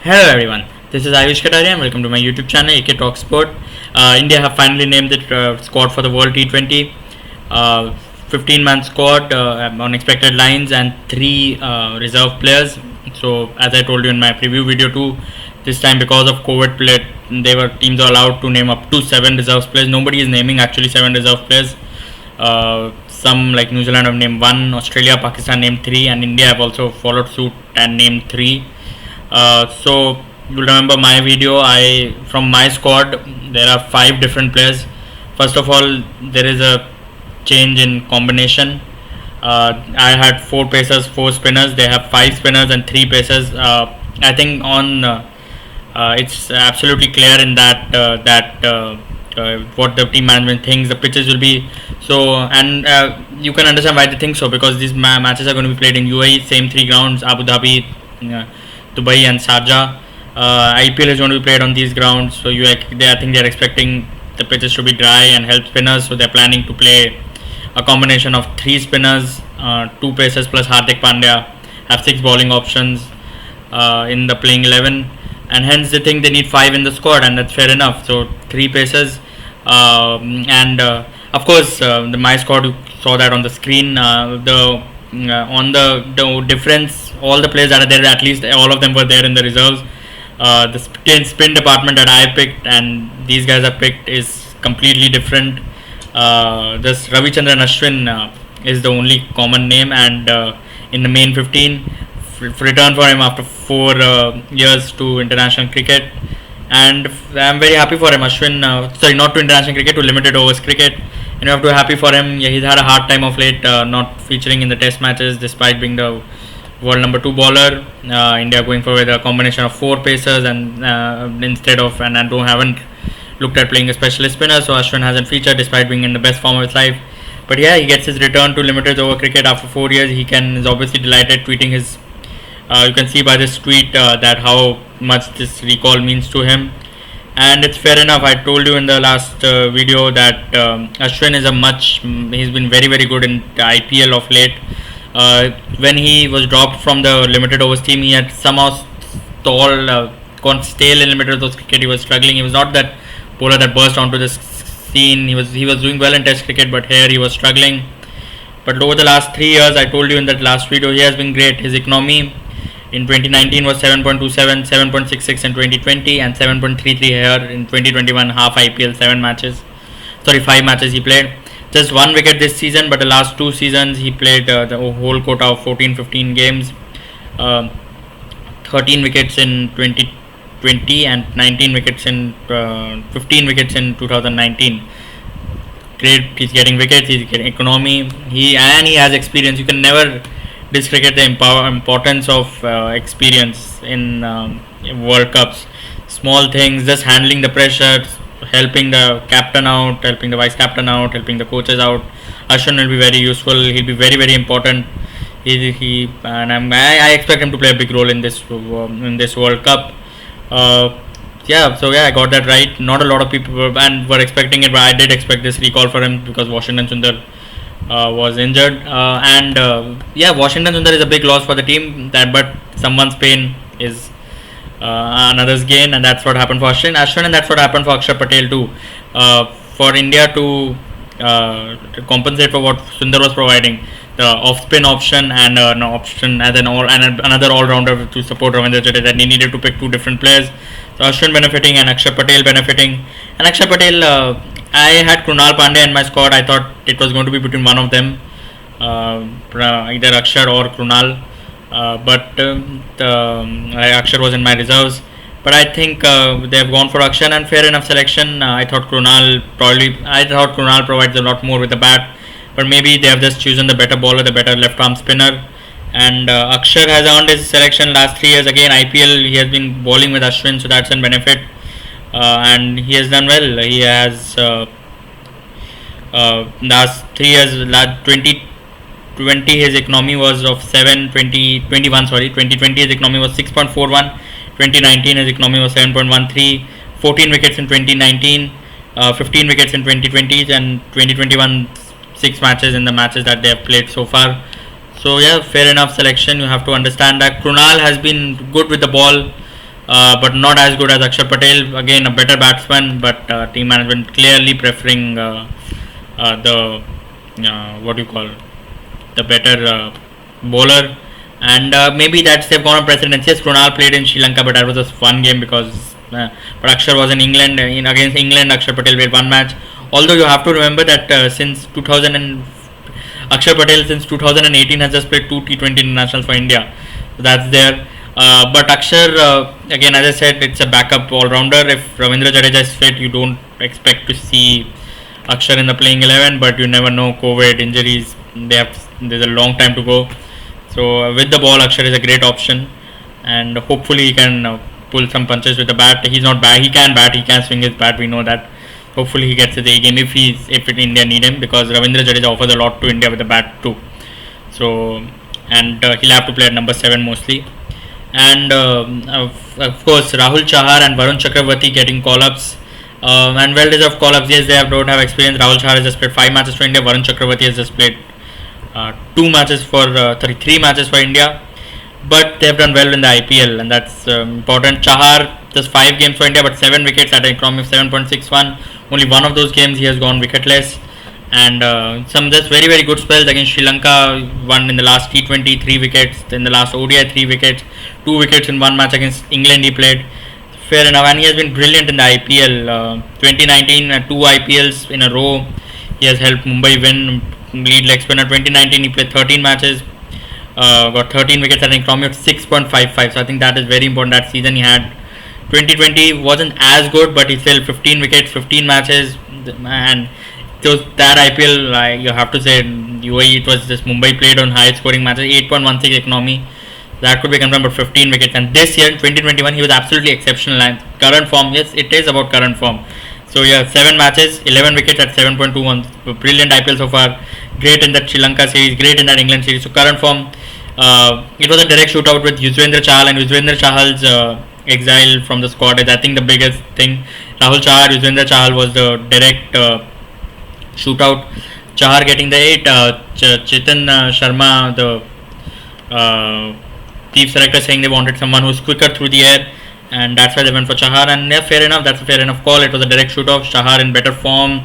Hello everyone, this is Ayush Kataria and welcome to my YouTube channel AK Talk Sport. India have finally named the squad for the World T20. 15-man squad on expected lines and 3 reserve players. So as I told you in my preview video too, this time because of COVID teams are allowed to name up to 7 reserve players. Nobody is naming actually 7 reserve players. Some like New Zealand have named 1, Australia, Pakistan named 3, and India have also followed suit and named 3. So you'll remember my video. From my squad there are 5 different players. First of all, there is a change in combination. I had 4 pacers, 4 spinners. They have 5 spinners and 3 pacers. I think it's absolutely clear in that what the team management thinks the pitches will be. So and you can understand why they think so, because these matches are going to be played in UAE, same 3 grounds: Abu Dhabi, Dubai and Sharjah. IPL is going to be played on these grounds, so I think they are expecting the pitches to be dry and help spinners. So they are planning to play a combination of 3 spinners, 2 pacers plus Hardik Pandya, have 6 bowling options in the playing 11, and hence they think they need 5 in the squad, and that's fair enough. So 3 pacers, and of course my squad, you saw that on the screen. On the difference, all the players that are there, at least all of them were there in the reserves. The spin department that I picked and these guys are picked is completely different. This Ravichandran Ashwin is the only common name, and in the main 15, return for him after 4 years to international cricket, and I'm very happy for him. Ashwin, not to international cricket, to limited overs cricket, and you have to be happy for him. Yeah, he's had a hard time of late, not featuring in the test matches despite being the world number 2 bowler. India going for a combination of 4 pacers and haven't looked at playing a specialist spinner, so Ashwin hasn't featured despite being in the best form of his life. But yeah, he gets his return to limited over cricket after 4 years. Is obviously delighted, tweeting his. You can see by this tweet that how much this recall means to him, and it's fair enough. I told you in the last video that Ashwin he's been very very good in the IPL of late. When he was dropped from the limited overs team, he had somehow gone stale in limited overs cricket. He was struggling. He was not that bowler that burst onto the scene. He was doing well in test cricket, but here he was struggling. But over the last 3 years, I told you in that last video, he has been great. His economy in 2019 was 7.27, 7.66 in 2020, and 7.33 here in 2021. Half IPL, 5 matches he played. Just 1 wicket this season, but the last 2 seasons he played the whole quota of 14-15 games. 13 wickets in 2020 and 15 wickets in 2019. Great, he's getting wickets, he's getting economy, he has experience. You can never discredit the importance of experience in World Cups. Small things, just handling the pressure, helping the captain out, helping the vice captain out, helping the coaches out. Ashwin will be very useful. He'll be very very important. I expect him to play a big role in this World Cup. I got that right. Not a lot of people were expecting it, but I did expect this recall for him because Washington Sundar was injured, Washington Sundar is a big loss for the team. But someone's pain is another's gain, and that's what happened for Ashwin, and that's what happened for Akshar Patel too. For India to compensate for what Sundar was providing, the off-spin option and an option as another all-rounder to support Ravindra Jadeja, and he needed to pick 2 different players. So Ashwin benefiting and Akshar Patel benefiting. And Akshar Patel, I had Krunal Pandya in my squad. I thought it was going to be between one of them, either Akshar or Krunal. But Akshar was in my reserves. But I think they have gone for Akshar, and fair enough selection. I thought Krunal provides a lot more with the bat, but maybe they have just chosen the better bowler, the better left arm spinner. And Akshar has earned his selection last 3 years. Again, IPL, he has been bowling with Ashwin, so that's a benefit. And he has done well. He has last 3 years, 2020 his economy was of 2021 his economy was 6.41. 2019 his economy was 7.13. 14 wickets in 2019, 15 wickets in 2020, and 2021 6 matches in the matches that they have played so far. So yeah, fair enough selection. You have to understand that Krunal has been good with the ball. but not as good as Akshar Patel. Again, a better batsman, but team management clearly preferring the what do you call the better bowler. And maybe that's they've gone on precedence. Yes, Krunal played in Sri Lanka, but that was just one game because. But Akshar was in England. Against England, Akshar Patel played one match. Although you have to remember that since 2000 and Akshar Patel since 2018 has just played two T20 internationals for India. So that's there. But Akshar, again, as I said, it's a backup all-rounder. If Ravindra Jadeja is fit, you don't expect to see Akshar in the playing 11. But you never know. COVID injuries. There's a long time to go. So with the ball, Akshar is a great option, and hopefully he can pull some punches with the bat. He's not bad. He can bat. He can swing his bat. We know that. Hopefully he gets his A game if India need him, because Ravindra Jadeja offers a lot to India with the bat too. So and he'll have to play at number 7 mostly. And of course Rahul Chahar and Varun Chakravarti getting call-ups, and well-deserved call-ups. Yes, they don't have experience. Rahul Chahar has just played 5 matches for India. Varun Chakravarti has just played 3 matches for India, but they've done well in the IPL, and that's important. Chahar just 5 games for India, but 7 wickets at an economy of 7.61. Only one of those games he has gone wicketless, and some just very very good spells against Sri Lanka. One in the last T20, 3 wickets. In the last ODI, 3 wickets. 2 wickets in one match against England he played. Fair enough, and he has been brilliant in the IPL. 2019, 2 IPLs in a row. He has helped Mumbai win, lead leg spinner. 2019 he played 13 matches. Got 13 wickets at an economy of 6.55. So I think that is very important. That season he had. 2020 wasn't as good, but he still 15 wickets, 15 matches, and that IPL, you have to say, UAE, it was just Mumbai played on high scoring matches, 8.16 economy. That could be confirmed, but 15 wickets. And this year, 2021, he was absolutely exceptional. And current form, yes, it is about current form. So yeah, 7 matches, 11 wickets at 7.21. Brilliant IPL so far. Great in that Sri Lanka series, great in that England series. So current form, it was a direct shootout with Yuzvendra Chahal, and Yuzvendra Chahal's exile from the squad is, I think, the biggest thing. Rahul Chahar, Yuzvendra Chahal was the direct shootout. Chahar getting the 8, Chetan Sharma, the chief selector, saying they wanted someone who's quicker through the air, and that's why they went for Chahar. And yeah, fair enough, that's a fair enough call. It was a direct shootout. Chahar in better form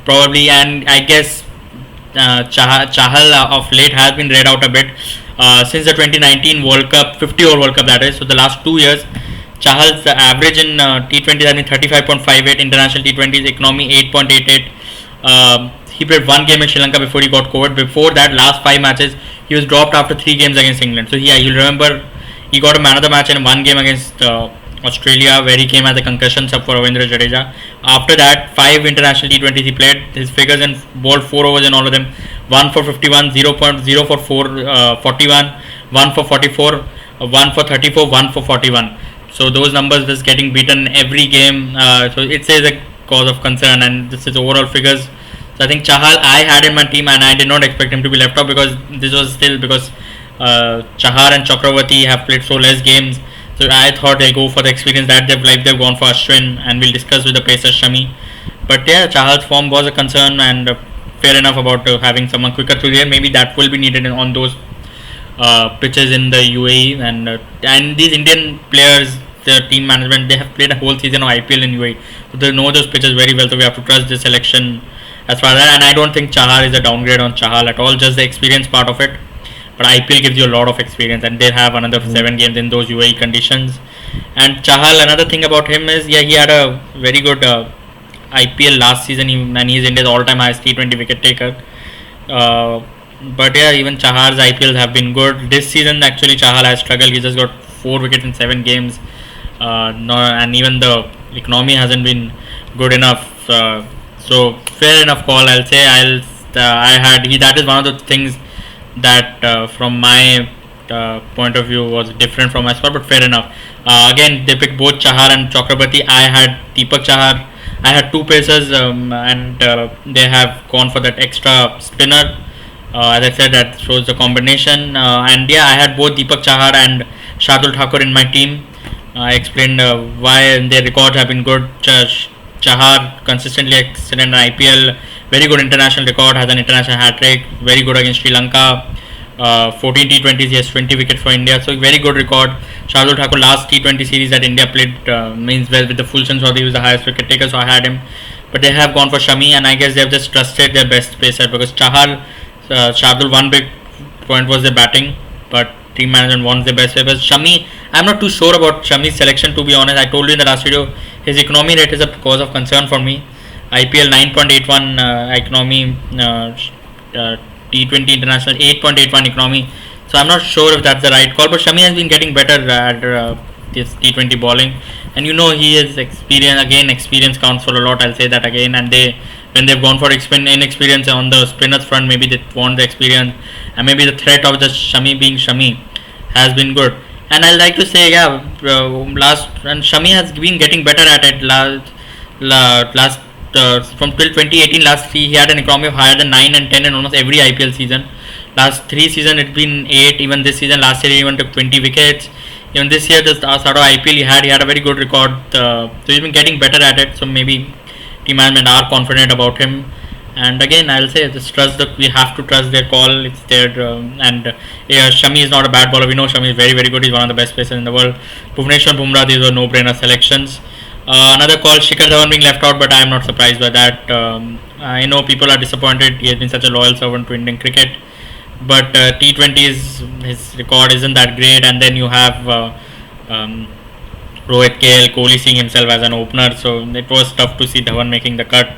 probably, and I guess Chahal of late has been read out a bit since the 2019 World Cup, 50 over World Cup, that is. So the last 2 years, Chahal's average in T20 has been 35.58, international T20s economy 8.88. He played 1 game in Sri Lanka before he got COVID. Before that, last 5 matches, he was dropped after 3 games against England. So yeah, you'll remember he got a man of the match in 1 game against Australia, where he came as a concussion sub for Ravindra Jadeja. After that, 5 international T20s he played. His figures in bowled 4 overs in all of them. 1 for 51, 0.0 for 41, 1 for 44, 1 for 34, 1 for 41. So those numbers just getting beaten every game. So it says a cause of concern, and this is overall figures. So I think Chahal, I had in my team, and I did not expect him to be left out, because this was still because Chahar and Chakravarti have played so less games. So I thought they'll go for the experience that they've gone for Ashwin, and we'll discuss with the pacer Shami. But yeah, Chahal's form was a concern, and fair enough about having someone quicker through the air. Maybe that will be needed on those pitches in the UAE, and these Indian players, their team management, they have played a whole season of IPL in UAE, so they know those pitches very well. So we have to trust this selection as far as that. And I don't think Chahar is a downgrade on Chahal at all, just the experience part of it. But IPL gives you a lot of experience, and they have another 7 games in those UAE conditions. And Chahal, another thing about him is, yeah, he had a very good IPL last season, and he's India's all-time highest T20 wicket taker. But yeah, even Chahar's IPLs have been good. This season, actually, Chahal has struggled. He just got 4 wickets in 7 games. And even the economy hasn't been good enough. So fair enough call, I'll say. That is one of the things that from my point of view was different from my squad, but fair enough. Again, they picked both Chahar and Chakrabarti. I had Deepak Chahar. I had 2 pacers, and they have gone for that extra spinner. As I said, that shows the combination. And yeah, I had both Deepak Chahar and Shardul Thakur in my team. I explained why their records have been good. Chahar consistently excellent in IPL, very good international record, has an international hat trick, very good against Sri Lanka. 14 T20s, he has 20 wickets for India. So very good record. Shardul Thakur last T20 series that India played means well with the full sense he was the highest wicket taker, so I had him. But they have gone for Shami, and I guess they have just trusted their best pacer because Chahal, Shardul, one big point was their batting, but team management wants their best pacer. Shami, I'm not too sure about Shami's selection, to be honest. I told you in the last video, his economy rate is a cause of concern for me. IPL 9.81 economy, T20 international 8.81 economy. So I'm not sure if that's the right call. But Shami has been getting better at this T20 bowling, and he is experienced. Again, experience counts for a lot. I'll say that again. And when they've gone for inexperience on the spinners front, maybe they want the experience, and maybe the threat of the Shami being Shami has been good. And I like to say, Shami has been getting better at it. From till 2018, he had an economy of higher than 9 and 10 in almost every IPL season. Last 3 seasons it's been 8. Even this season, last year he even took 20 wickets. Even this year, the sort of IPL he had a very good record. So he's been getting better at it. So maybe team management are confident about him. And again, I'll say we have to trust their call. It's their Shami is not a bad bowler. We know Shami is very, very good. He's one of the best pacers in the world. Bhuvneshwar, Bumrah, these were no-brainer selections. Another call, Shikhar Dhawan being left out, but I am not surprised by that. I know people are disappointed. He has been such a loyal servant to Indian cricket, but T20s, his record isn't that great. And then you have Rohit, KL, Kohli seeing himself as an opener, so it was tough to see Dhawan making the cut.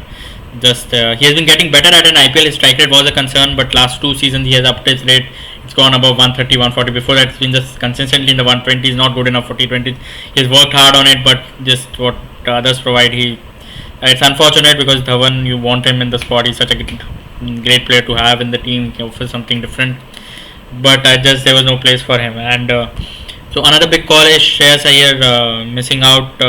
He has been getting better at an IPL. His strike rate was a concern, but last 2 seasons he has upped his rate. It's gone above 130, 140. Before that, it's been just consistently in the 120s. Not good enough for T20s. He has worked hard on it, but just what others provide, it's unfortunate because Dhawan, you want him in the squad. He's such a great player to have in the team. He offers something different, but there was no place for him. And so another big call is Shreyas Iyer missing out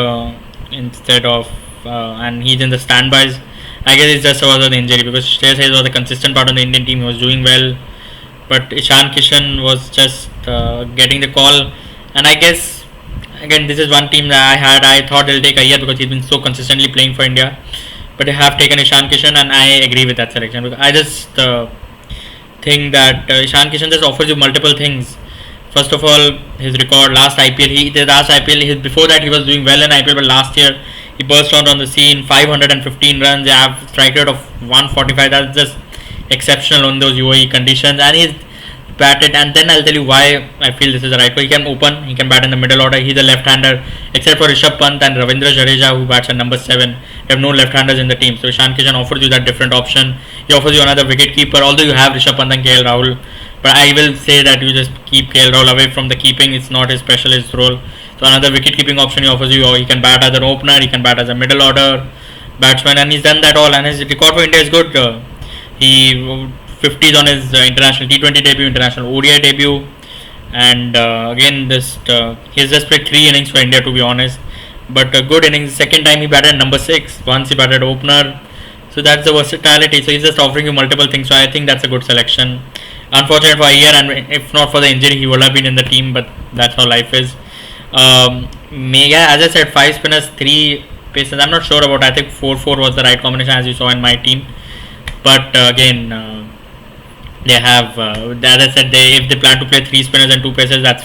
instead of, and he's in the standbys. I guess it's just because of the injury, because Shreyas Iyer was a consistent part of the Indian team. He was doing well, but Ishan Kishan was just getting the call. And I guess again, this is one team that I thought they'll take Iyer because he's been so consistently playing for India, but they have taken Ishan Kishan, and I agree with that selection because I just think that Ishan Kishan just offers you multiple things. First of all, his record last IPL, before that he was doing well in IPL, but last year he burst out on the scene, 515 runs, they have strike rate of 145. That's just exceptional on those UAE conditions, and he's batted. And then I'll tell you why I feel this is the right call. He can open, he can bat in the middle order. He's a left-hander, except for Rishabh Pant and Ravindra Jadeja, who bats at number 7. You have no left-handers in the team, so Ishan Kishan offers you that different option. He offers you another wicket keeper, although you have Rishabh Pant and KL Rahul. But I will say that you just keep KL Rahul away from the keeping. It's not his specialist role. So another wicket keeping option he offers you, or he can bat as an opener, he can bat as a middle order batsman, and he's done that all. And his record for India is good. He 50s on his international T20 debut, international ODI debut, and again he has just played 3 innings for India, to be honest. But good innings. Second time he batted number 6. Once he batted opener. So that's the versatility. So he's just offering you multiple things. So I think that's a good selection. Unfortunate for Iyer, and if not for the injury, he would have been in the team. But that's how life is. As I said, 5 spinners, 3 pacers. I'm not sure about. I think 4-4 was the right combination, as you saw in my team. But again, they have. As I said, if they plan to play 3 spinners and 2 pacers, that's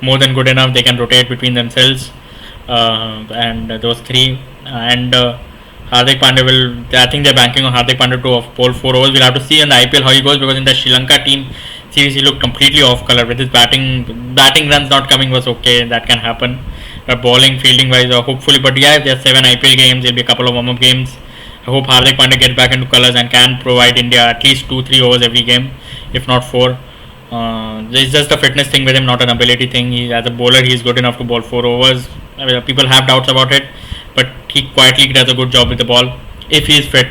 more than good enough. They can rotate between themselves, and those 3 and. Hardik Pandya I think they're banking on Hardik Pandya to bowl 4 overs. We'll have to see in the IPL how he goes, because in the Sri Lanka team series he looked completely off color with his batting runs not coming was okay. That can happen. But bowling, fielding wise, hopefully. But yeah, if there are 7 IPL games, there'll be a couple of warm-up games. I hope Hardik Pandya gets back into colours and can provide India at least 2-3 overs every game, if not 4. It's just a fitness thing with him, not an ability thing. As a bowler, he's good enough to bowl 4 overs. People have doubts about it, but he quietly does a good job with the ball if he is fit.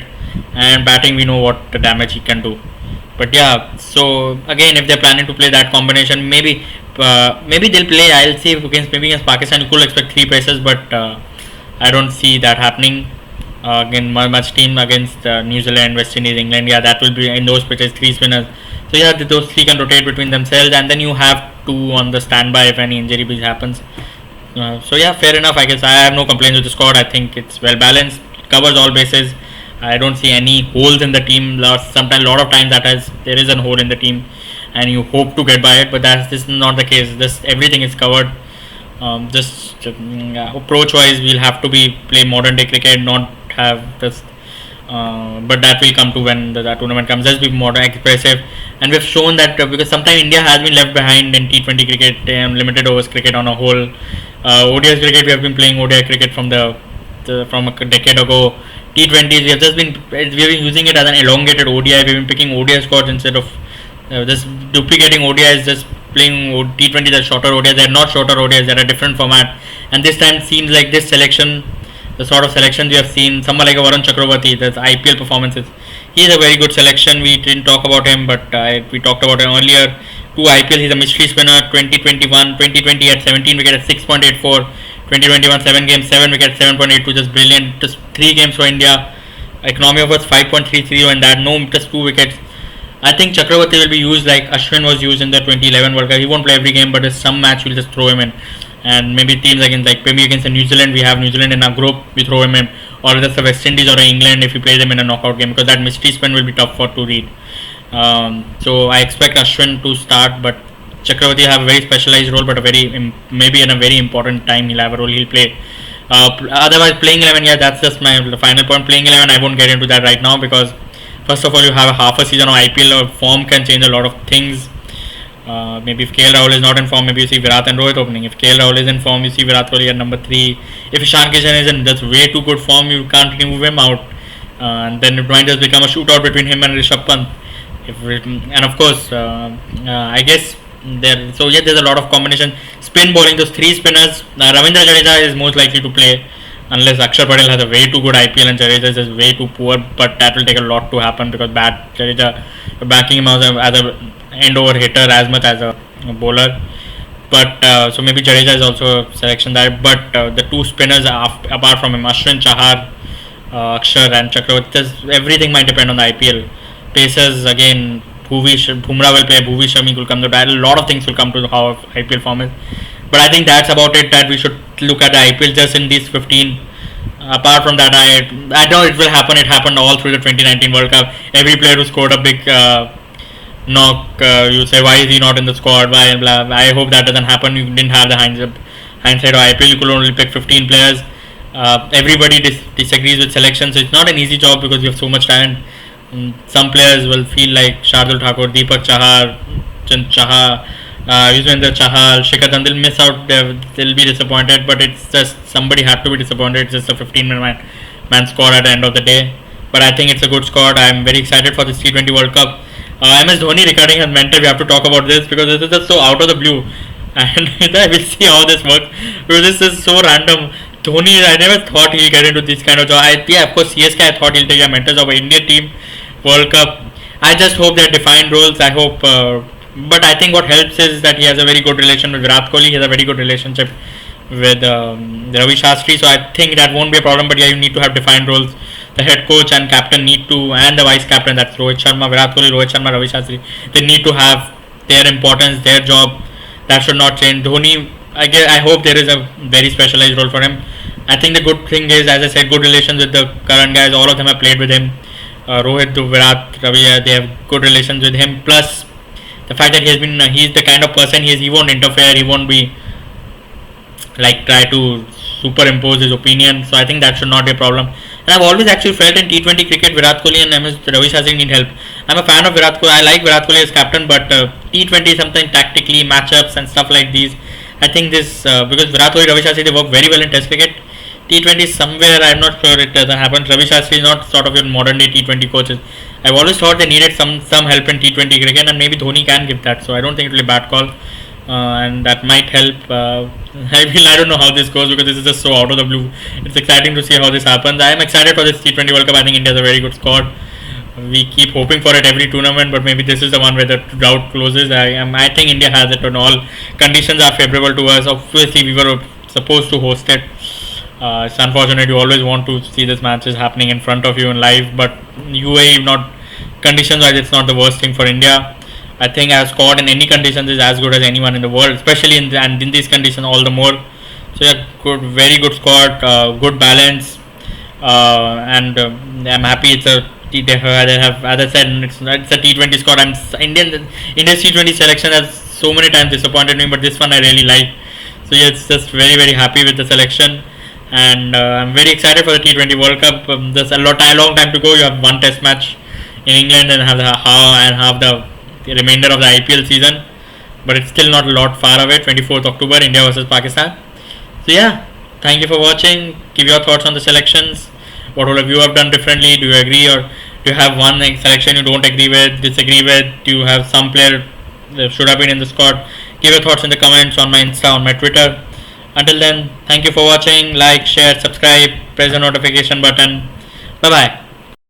And batting, we know what the damage he can do. But yeah, so again, if they're planning to play that combination, maybe they'll play. I'll see against Pakistan. You could expect 3 pacers, but I don't see that happening. Again, much team against New Zealand, West Indies, England. Yeah, that will be in those pitches 3 spinners. So yeah, those 3 can rotate between themselves, and then you have 2 on the standby if any injury happens. So yeah, fair enough. I guess I have no complaints with the squad. I think it's well balanced, it covers all bases. I don't see any holes in the team. A lot of times there is a hole in the team. and you hope to get by it. But this is not the case. This everything is covered. Just approach wise, we'll have to be play modern day cricket, not have this. But that will come to when that tournament comes. Just be more expressive, and we've shown that because sometimes India has been left behind in T20 cricket and limited overs cricket on a whole. ODI cricket, we have been playing ODI cricket from from a decade ago. T20s, we've been using it as an elongated ODI. We've been picking ODI scores instead of just duplicating ODIs, just playing T20s as shorter ODIs. They're not shorter ODIs, they're a different format. And this time seems like this selection, the sort of selections we have seen, someone like a Varun Chakravarti, that's IPL performances. He's a very good selection. We didn't talk about him, but we talked about him earlier. 2 IPL, he's a mystery spinner. 2021, 2020 at 17 wicket at 6.84. 2021 7 games, 7 wickets, 7.82, just brilliant. Just 3 games for India. Economy of was 5.30 and that, no, just 2 wickets. I think Chakravarti will be used like Ashwin was used in the 2011 World Cup. He won't play every game, but in some match we'll just throw him in. And maybe teams against, like maybe against New Zealand, we have New Zealand in our group, we throw him in. Or just the West Indies or England if we play them in a knockout game, because that mystery spin will be tough for to read. So I expect Ashwin to start, but Chakravarti have a very specialized role, but a very maybe in a very important time he'll have a role he'll play. Otherwise, playing 11, yeah, that's just my the final point. Playing 11, I won't get into that right now because first of all, you have a half a season of IPL. Form can change a lot of things. Maybe if KL Rahul is not in form, maybe you see Virat and Rohit opening. If KL Rahul is in form, you see Virat Kohli at number 3. If Ishan Kishan is in that's way too good form, you can't remove him out. And then it might just become a shootout between him and Rishabh Pant. And of course, I guess there's a lot of combination. Spin bowling, those 3 spinners. Ravindra Jadeja is most likely to play unless Akshar Patel has a way too good IPL and Jadeja is just way too poor. But that will take a lot to happen because Jadeja backing him as a end over hitter as much as a bowler. But so maybe Jadeja is also a selection there. But the 2 spinners apart from him, Ashwin, Chahal, Akshar and Chakravarti, everything might depend on the IPL. Pacers again, Bumrah will play, Bhuvi Sharma will come to that. A lot of things will come to how IPL form is. But I think that's about it, that we should look at the IPL just in these 15. Apart from that, I know it will happen. It happened all through the 2019 World Cup. Every player who scored a big knock, you say, why is he not in the squad? Why? Blah. I hope that doesn't happen. You didn't have the hindsight of IPL. You could only pick 15 players. Everybody disagrees with selection, so it's not an easy job because you have so much talent. Some players will feel like Shardul Thakur, Deepak Chahar, Chahal, Yuzvendra Chahal, Shikhar Dhawan, they'll miss out, they'll be disappointed, but it's just somebody had to be disappointed. It's just a 15-man squad at the end of the day. But I think it's a good squad. I'm very excited for this T20 World Cup. MS Dhoni regarding his mentor, we have to talk about this because this is just so out of the blue. And we'll see how this works because this is so random. Dhoni, I never thought he'll get into this kind of job. Of course, CSK, I thought he'll take a mentors of an Indian team. World Cup. I just hope they're defined roles. I hope, but I think what helps is that he has a very good relation with Virat Kohli. He has a very good relationship with Ravi Shastri. So I think that won't be a problem. But yeah, you need to have defined roles. The head coach and captain need to, and the vice captain, that's Rohit Sharma, Virat Kohli, Rohit Sharma, Ravi Shastri. They need to have their importance, their job. That should not change. Dhoni, I hope there is a very specialized role for him. I think the good thing is, as I said, good relations with the current guys. All of them have played with him. Rohit, Virat, Ravi, they have good relations with him. Plus, the fact that he's the kind of person he won't interfere. He won't be like try to superimpose his opinion. So I think that should not be a problem. And I've always actually felt in T20 cricket, Virat Kohli and MS Ravi Shastri need help. I'm a fan of Virat Kohli. I like Virat Kohli as captain, but T20 sometimes tactically matchups and stuff like these. I think this because Virat Kohli, Ravi Shastri, they work very well in Test cricket. T20 somewhere, I'm not sure it doesn't happen. Ravi Shastri is not sort of your modern day T20 coaches. I've always thought they needed some help in T20 cricket, and maybe Dhoni can give that. So I don't think it will be a bad call, and that might help. I don't know how this goes because this is just so out of the blue. It's exciting to see how this happens. I am excited for this T20 World Cup. I think India has a very good squad. We keep hoping for it every tournament, but maybe this is the one where the drought closes. I think India has it, and all conditions are favorable to us. Obviously, we were supposed to host it. It's unfortunate. You always want to see these matches happening in front of you in live, but UAE, not conditions wise, it's not the worst thing for India. I think our squad in any conditions is as good as anyone in the world, especially in these conditions all the more. So yeah, very good squad, good balance, and I'm happy it's a they have, as I said, it's a T20 squad. India's T20 selection has so many times disappointed me, but this one I really like. So yeah, it's just very very happy with the selection, and I'm very excited for the T20 World Cup. There's a long time to go. You have one Test match in England and have the remainder of the IPL season, but it's still not a lot far away. 24th October, India versus Pakistan. So yeah, thank you for watching. Give your thoughts on the selections. What all of you have done differently? Do you agree, or do you have one selection you don't agree with, disagree with? Do you have some player that should have been in the squad? Give your thoughts in the comments on my Insta, on my Twitter. Until then, thank you for watching. Like, share, subscribe, press the notification button. Bye bye.